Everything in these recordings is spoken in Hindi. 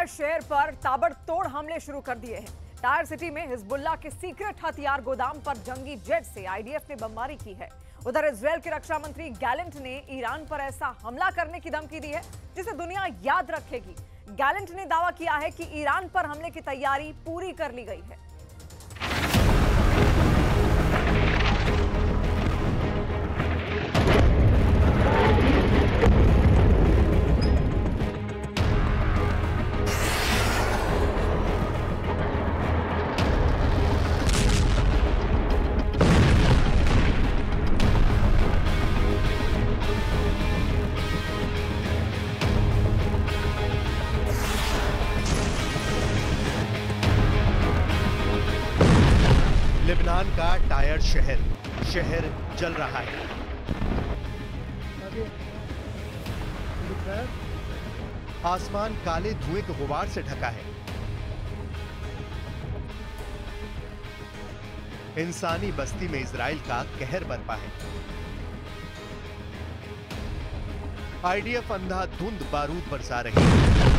टायर शहर पर ताबड़तोड़ हमले शुरू कर दिए हैं। टायर सिटी में हिजबुल्लाह के सीक्रेट हथियार गोदाम पर जंगी जेट से आईडीएफ ने बमबारी की है। उधर इजरायल के रक्षा मंत्री गैलेंट ने ईरान पर ऐसा हमला करने की धमकी दी है जिसे दुनिया याद रखेगी। गैलेंट ने दावा किया है कि ईरान पर हमले की तैयारी पूरी कर ली गई है। लेबनान का टायर शहर जल रहा है। आसमान काले धुएं के गुबार से ढका है। इंसानी बस्ती में इजराइल का कहर बरपा है। आईडीएफ अंधाधुंध बारूद बरसा रही है।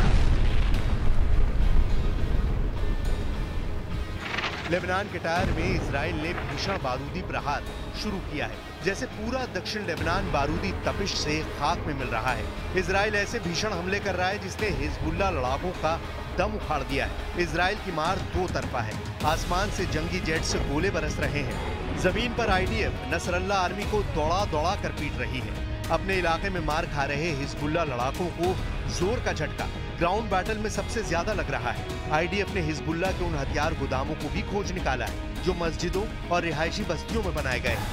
लेबनान के टायर में इजराइल ने भीषण बारूदी प्रहार शुरू किया है। जैसे पूरा दक्षिण लेबनान बारूदी तपिश से खाक में मिल रहा है। इजराइल ऐसे भीषण हमले कर रहा है जिसने हिजबुल्लाह लड़ाकों का दम उखाड़ दिया है। इजराइल की मार दो तरफा है। आसमान से जंगी जेट से गोले बरस रहे हैं। जमीन पर आईडीएफ नसरल्लाह आर्मी को दौड़ा दौड़ा कर पीट रही है। अपने इलाके में मार खा रहे हिजबुल्लाह लड़ाकों को जोर का झटका ग्राउंड बैटल में सबसे ज्यादा लग रहा है। आईडीएफ ने हिजबुल्लाह के उन हथियार गोदामों को भी खोज निकाला है जो मस्जिदों और रिहायशी बस्तियों में बनाए गए हैं।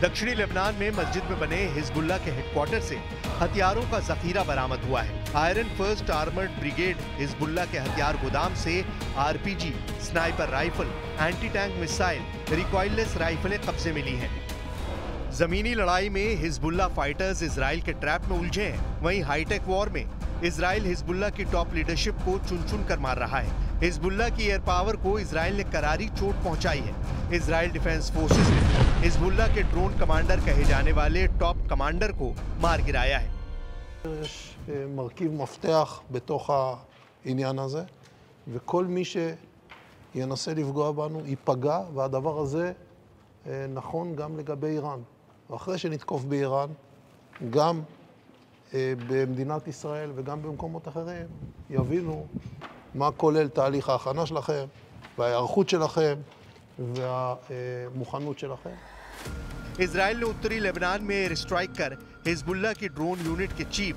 दक्षिणी लेबनान में मस्जिद में बने हिजबुल्लाह के हेडक्वार्टर से हथियारों का जखीरा बरामद हुआ है। Iron first armoured brigade Hezbollah के हथियार गोदाम से RPG, sniper rifle, anti tank missile, recoilless राइफलें कब्जे मिली हैं। जमीनी लड़ाई में हिजबुल्लाह फाइटर्स इजराइल के ट्रैप में उलझे हैं। वहीं हाईटेक वॉर में इजराइल हिजबुल्लाह की टॉप लीडरशिप को चुन चुन कर मार रहा है। हिजबुल्लाह की एयर पावर को इजराइल ने करारी चोट पहुंचाई है। इजराइल डिफेंस फोर्सेस ने हिजबुल्लाह के ड्रोन कमांडर कहे जाने वाले टॉप कमांडर को मार गिराया है। מרכיב מפתח בתוך העניין הזה, וכל מי שינסה לפגוע בנו ייפגע, והדבר הזה נכון גם לגבי איראן. ואחרי שנתקוף באיראן, גם במדינת ישראל וגם במקומות אחרים, יבינו מה כולל תהליך ההכנה שלכם, וההיערכות שלכם, והמוכנות שלכם. इजराइल ने उत्तरी लेबनान में एयर स्ट्राइक कर हिजबुल्लाह की ड्रोन यूनिट के चीफ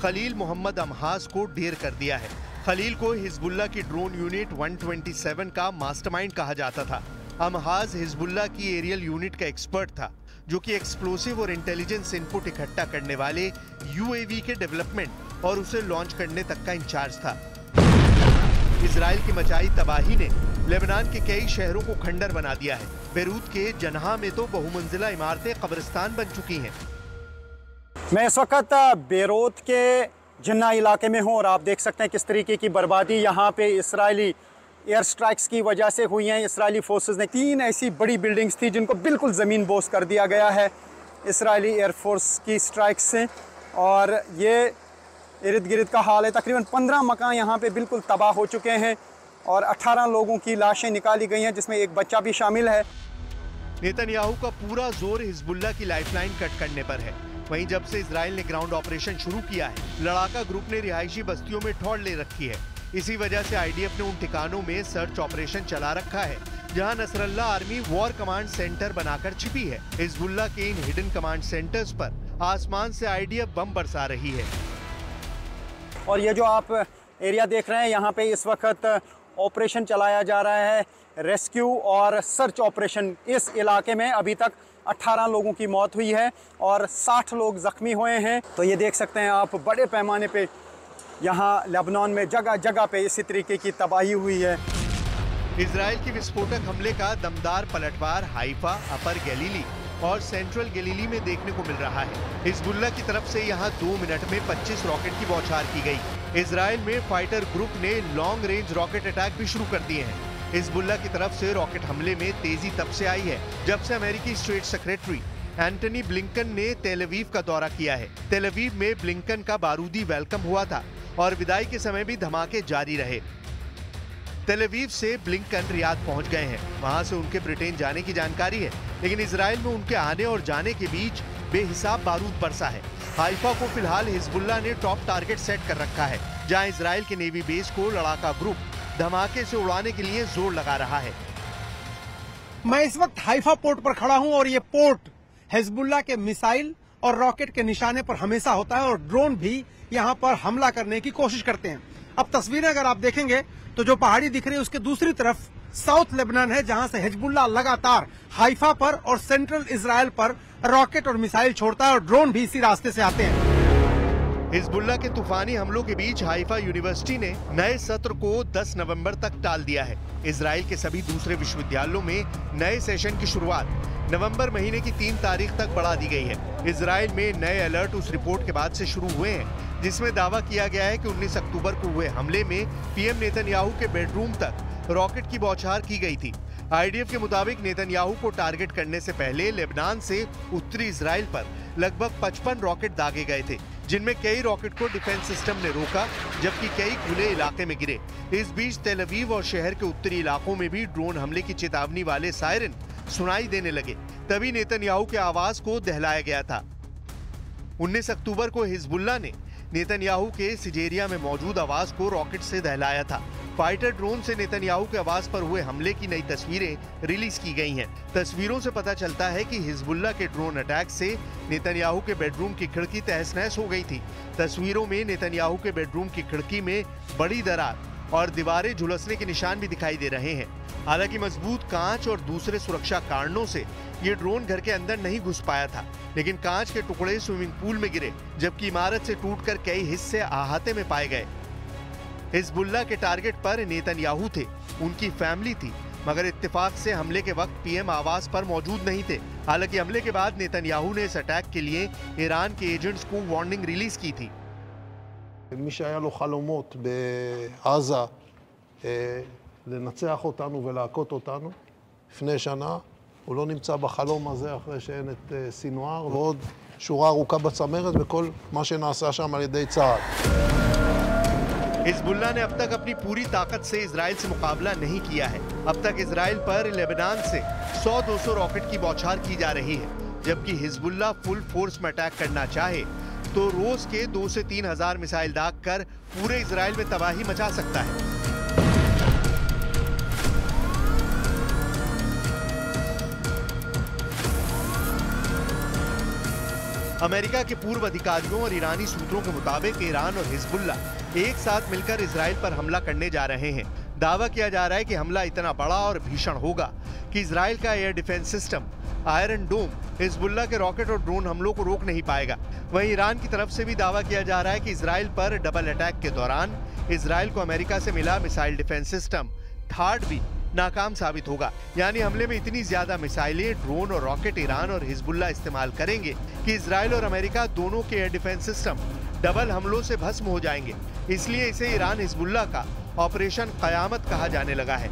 खलील मोहम्मद अमहाज को ढेर कर दिया है। खलील को हिजबुल्लाह की ड्रोन यूनिट 127 का मास्टरमाइंड कहा जाता था। अमहाज हिजबुल्लाह की एरियल यूनिट का एक्सपर्ट था जो कि एक्सप्लोसिव और इंटेलिजेंस इनपुट इकट्ठा करने वाले यूएवी के डेवलपमेंट और उसे लॉन्च करने तक का इंचार्ज था। इजराइल की मचाई तबाही ने लेबनान के कई शहरों को खंडर बना दिया है। बेरूत के जनाह में तो बहुमंजिला इमारतें कब्रिस्तान बन चुकी हैं। मैं इस वक्त बेरूत के जन्ना इलाके में हूं और आप देख सकते हैं किस तरीके की बर्बादी यहाँ पे इसराइली एयर स्ट्राइक्स की वजह से हुई हैं। इसराइली फोर्सेस ने 3 ऐसी बड़ी बिल्डिंग्स थी जिनको बिल्कुल ज़मीन बोस कर दिया गया है इसराइली एयरफोर्स की स्ट्राइक्स से, और ये इर्द गिर्द का हाल है। तकरीबन 15 मकान यहाँ पे बिल्कुल तबाह हो चुके हैं और 18 लोगों की लाशें निकाली गई हैं जिसमें एक बच्चा भी शामिल है। नेतन्याहू का पूरा जोर हिजबुल्लाह की लाइफलाइन कट करने पर है। वहीं जब से इजराइल ने ग्राउंड ऑपरेशन शुरू किया है, लड़ाका ग्रुप ने रिहायशी बस्तियों में ठौड़ ले रखी है। इसी वजह से आईडीएफ ने उन ठिकानों में सर्च ऑपरेशन चला रखा है जहां Nasrallah army war command centre बनाकर छिपी है। हिजबुल्लाह के इन हिडन कमांड सेंटर्स पर आसमान से आईडीएफ बम बरसा रही है। और ये जो आप एरिया देख रहे हैं, यहाँ पे इस वक्त ऑपरेशन चलाया जा रहा है, रेस्क्यू और सर्च ऑपरेशन। इस इलाके में अभी तक 18 लोगों की मौत हुई है और 60 लोग जख्मी हुए हैं। तो ये देख सकते हैं आप, बड़े पैमाने पे यहाँ लेबनान में जगह जगह पे इसी तरीके की तबाही हुई है। इजराइल की विस्फोटक हमले का दमदार पलटवार हाइफा, अपर गलीली और सेंट्रल गलीली में देखने को मिल रहा है। हिजबुल्लाह की तरफ से यहाँ 2 मिनट में 25 रॉकेट की बौछार की गई। इजराइल में फाइटर ग्रुप ने लॉन्ग रेंज रॉकेट अटैक भी शुरू कर दिए हैं। हिजबुल्लाह की तरफ से रॉकेट हमले में तेजी तब से आई है जब से अमेरिकी स्टेट सेक्रेटरी एंटनी ब्लिंकन ने तेल अवीव का दौरा किया है। तेल अवीव में ब्लिंकन का बारूदी वेलकम हुआ था और विदाई के समय भी धमाके जारी रहे। तेल अवीव से ब्लिंकन रियाद पहुंच गए हैं। वहां से उनके ब्रिटेन जाने की जानकारी है, लेकिन इजराइल में उनके आने और जाने के बीच बेहिसाब बारूद बरसा है। हाइफा को फिलहाल हिजबुल्लाह ने टॉप टारगेट सेट कर रखा है, जहां इजराइल के नेवी बेस को लड़ाका ग्रुप धमाके से उड़ाने के लिए जोर लगा रहा है। मैं इस वक्त हाइफा पोर्ट पर खड़ा हूं और ये पोर्ट हिजबुल्लाह के मिसाइल और रॉकेट के निशाने पर हमेशा होता है और ड्रोन भी यहां पर हमला करने की कोशिश करते हैं। अब तस्वीरें अगर आप देखेंगे तो जो पहाड़ी दिख रही है उसके दूसरी तरफ साउथ लेबनान है, जहां से हिजबुल्लाह लगातार हाइफा पर और सेंट्रल इजराइल पर रॉकेट और मिसाइल छोड़ता है और ड्रोन भी इसी रास्ते से आते हैं। हिजबुल्लाह के तूफानी हमलों के बीच हाइफा यूनिवर्सिटी ने नए सत्र को 10 नवंबर तक टाल दिया है। इजराइल के सभी दूसरे विश्वविद्यालयों में नए सेशन की शुरुआत नवंबर महीने की 3 तारीख तक बढ़ा दी गई है। इजराइल में नए अलर्ट उस रिपोर्ट के बाद से शुरू हुए हैं जिसमें दावा किया गया है कि 19 अक्टूबर को हुए हमले में पीएम नेतन्याहू के बेडरूम तक रॉकेट की बौछार की गई थी। आईडीएफ के मुताबिक नेतन्याहू को टारगेट करने से पहले लेबनान से उत्तरी इजराइल पर लगभग 55 रॉकेट दागे गए थे, जिनमें कई रॉकेट को डिफेंस सिस्टम ने रोका, जबकि कई खुले इलाके में गिरे। इस बीच तेल अवीव और शहर के उत्तरी इलाकों में भी ड्रोन हमले की चेतावनी वाले सायरन सुनाई देने लगे। तभी नेतन्याहू के आवाज को दहलाया गया था। 19 अक्टूबर को हिजबुल्लाह ने नेतन्याहू के सिजेरिया में मौजूद आवाज को रॉकेट से दहलाया था। फाइटर ड्रोन से नेतन्याहू के आवाज पर हुए हमले की नई तस्वीरें रिलीज की गई हैं। तस्वीरों से पता चलता है कि हिजबुल्लाह के ड्रोन अटैक से नेतन्याहू के बेडरूम की खिड़की तहस-नहस हो गई थी। तस्वीरों में नेतन्याहू के बेडरूम की खिड़की में बड़ी दरार और दीवारें झुलसने के निशान भी दिखाई दे रहे हैं। हालांकि मजबूत कांच और दूसरे सुरक्षा कारणों से ये ड्रोन घर के अंदर नहीं घुस पाया था, लेकिन कांच के टुकड़े स्विमिंग पूल में गिरे, जबकि इमारत से टूटकर कई हिस्से अहाते में पाए गए। हिजबुल्लाह के टारगेट पर नेतन्याहू थे, उनकी फैमिली थी, मगर इत्तेफाक से हमले के वक्त पीएम आवास पर मौजूद नहीं थे। हालांकि हमले के बाद नेतन्याहू ने इस अटैक के लिए ईरान के एजेंट्स को वार्निंग रिलीज की थी। מי שהיה לו חלומות בעזה לנצח אותנו ולהכות אותנו לפני שנה, הוא לא נמצא בחלום הזה אחרי שאין את סינואר ועוד שורה ארוכה בצמרת וכל מה שנעשה שם על ידי צה"ל. हिजबुल्लाह ने अब तक अपनी पूरी ताकत से इजराइल से मुकाबला नहीं किया है। अब तक इजराइल पर लेबनान से 100-200 रॉकेट की बौछार की जा रही है, जबकि हिजबुल्लाह फुल फोर्स में अटैक करना चाहे तो रोज के 2 से 3 हजार मिसाइल दागकर पूरे इजराइल में तबाही मचा सकता है। अमेरिका के पूर्व अधिकारियों और ईरानी सूत्रों के मुताबिक ईरान और हिजबुल्लाह एक साथ मिलकर इजराइल पर हमला करने जा रहे हैं। दावा किया जा रहा है कि हमला इतना बड़ा और भीषण होगा कि इजराइल का एयर डिफेंस सिस्टम आयरन डोम हिजबुल्लाह के रॉकेट और ड्रोन हमलों को रोक नहीं पाएगा। वहीं ईरान की तरफ से भी दावा किया जा रहा है कि इजराइल पर डबल अटैक के दौरान इजराइल को अमेरिका से मिला मिसाइल डिफेंस सिस्टम थार्ड भी नाकाम साबित होगा। यानी हमले में इतनी ज्यादा मिसाइलें, ड्रोन और रॉकेट ईरान और हिजबुल्लाह इस्तेमाल करेंगे कि इजराइल और अमेरिका दोनों के एयर डिफेंस सिस्टम डबल हमलों से भस्म हो जाएंगे। इसलिए इसे ईरान हिजबुल्लाह का ऑपरेशन कयामत कहा जाने लगा है।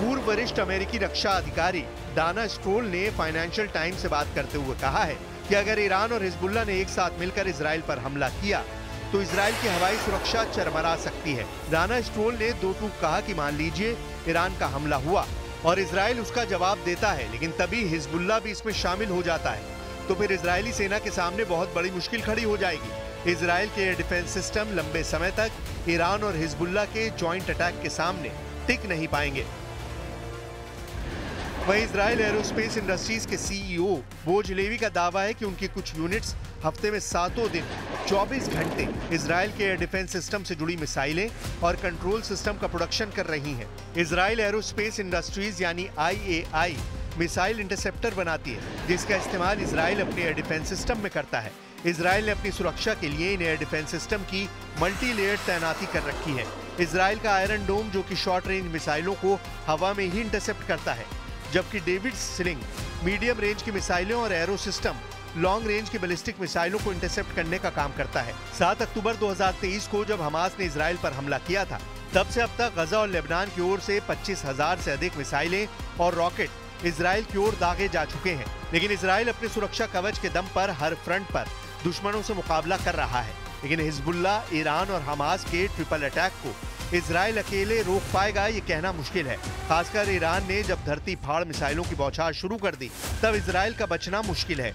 पूर्व वरिष्ठ अमेरिकी रक्षा अधिकारी डाना स्ट्रोल ने फाइनेंशियल टाइम्स से बात करते हुए कहा है कि अगर ईरान और हिजबुल्लाह ने एक साथ मिलकर इजराइल पर हमला किया तो इजराइल की हवाई सुरक्षा चरमरा सकती है। डाना स्ट्रोल ने दो टूक कहा कि मान लीजिए ईरान का हमला हुआ और इजराइल उसका जवाब देता है, लेकिन तभी हिजबुल्लाह भी इसमें शामिल हो जाता है, तो फिर इजरायली सेना के सामने बहुत बड़ी मुश्किल खड़ी हो जाएगी। इजराइल के एयर डिफेंस सिस्टम लंबे समय तक ईरान और हिजबुल्लाह के जॉइंट अटैक के सामने टिक नहीं पाएंगे। वहीं इजराइल एरोस्पेस इंडस्ट्रीज के सीईओ बोज लेवी का दावा है कि उनकी कुछ यूनिट्स हफ्ते में 7 दिन 24 घंटे इजराइल के एयर डिफेंस सिस्टम से जुड़ी मिसाइलें और कंट्रोल सिस्टम का प्रोडक्शन कर रही हैं। इजराइल एरोस्पेस इंडस्ट्रीज यानी IAI मिसाइल इंटरसेप्टर बनाती है, जिसका इस्तेमाल इजराइल अपने एयर डिफेंस सिस्टम में करता है। इजराइल ने अपनी सुरक्षा के लिए इन एयर डिफेंस सिस्टम की मल्टी लेयर तैनाती कर रखी है। इजराइल का आयरन डोम जो कि शॉर्ट रेंज मिसाइलों को हवा में ही इंटरसेप्ट करता है, जबकि डेविड स्लिंग मीडियम रेंज की मिसाइलें और एरो सिस्टम लॉन्ग रेंज की बैलिस्टिक मिसाइलों को इंटरसेप्ट करने का काम करता है। 7 अक्टूबर 2023 को जब हमास ने इजराइल पर हमला किया था, तब से अब तक गजा और लेबनान की ओर से 25,000 से अधिक मिसाइलें और रॉकेट इजराइल की ओर दागे जा चुके हैं। लेकिन इजराइल अपने सुरक्षा कवच के दम पर हर फ्रंट पर दुश्मनों से मुकाबला कर रहा है। लेकिन हिजबुल्ला, ईरान और हमास के ट्रिपल अटैक को इजराइल अकेले रोक पाएगा ये कहना मुश्किल है। खासकर ईरान ने जब धरती फाड़ मिसाइलों की बौछार शुरू कर दी, तब इजराइल का बचना मुश्किल है।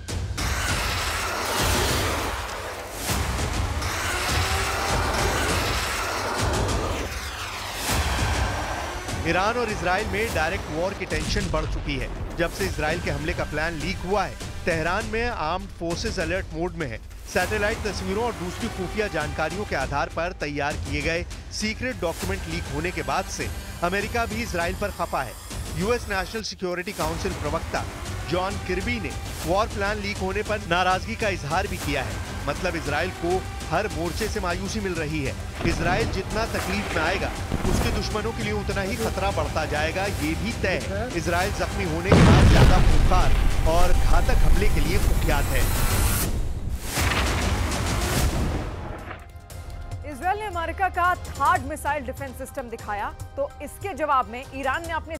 ईरान और इजराइल में डायरेक्ट वॉर की टेंशन बढ़ चुकी है। जब से इजराइल के हमले का प्लान लीक हुआ है, तेहरान में आर्म्ड फोर्सेस अलर्ट मोड में है। सैटेलाइट तस्वीरों और दूसरी खुफिया जानकारियों के आधार पर तैयार किए गए सीक्रेट डॉक्यूमेंट लीक होने के बाद से अमेरिका भी इजराइल पर खफा है। यूएस नेशनल सिक्योरिटी काउंसिल प्रवक्ता जॉन किर्बी ने वॉर प्लान लीक होने पर नाराजगी का इजहार भी किया है। मतलब इजराइल को हर मोर्चे से मायूसी मिल रही है। इजराइल जितना तकलीफ में आएगा, उसके दुश्मनों के लिए उतना ही खतरा बढ़ता जाएगा, ये भी तय है। इजराइल जख्मी होने के बाद ज्यादा खूंखार और घातक हमले के लिए कुख्यात है। इजराइल ने अमेरिका का थार्ड मिसाइल डिफेंस सिस्टम दिखाया, तो इसके जवाब में ईरान ने अपने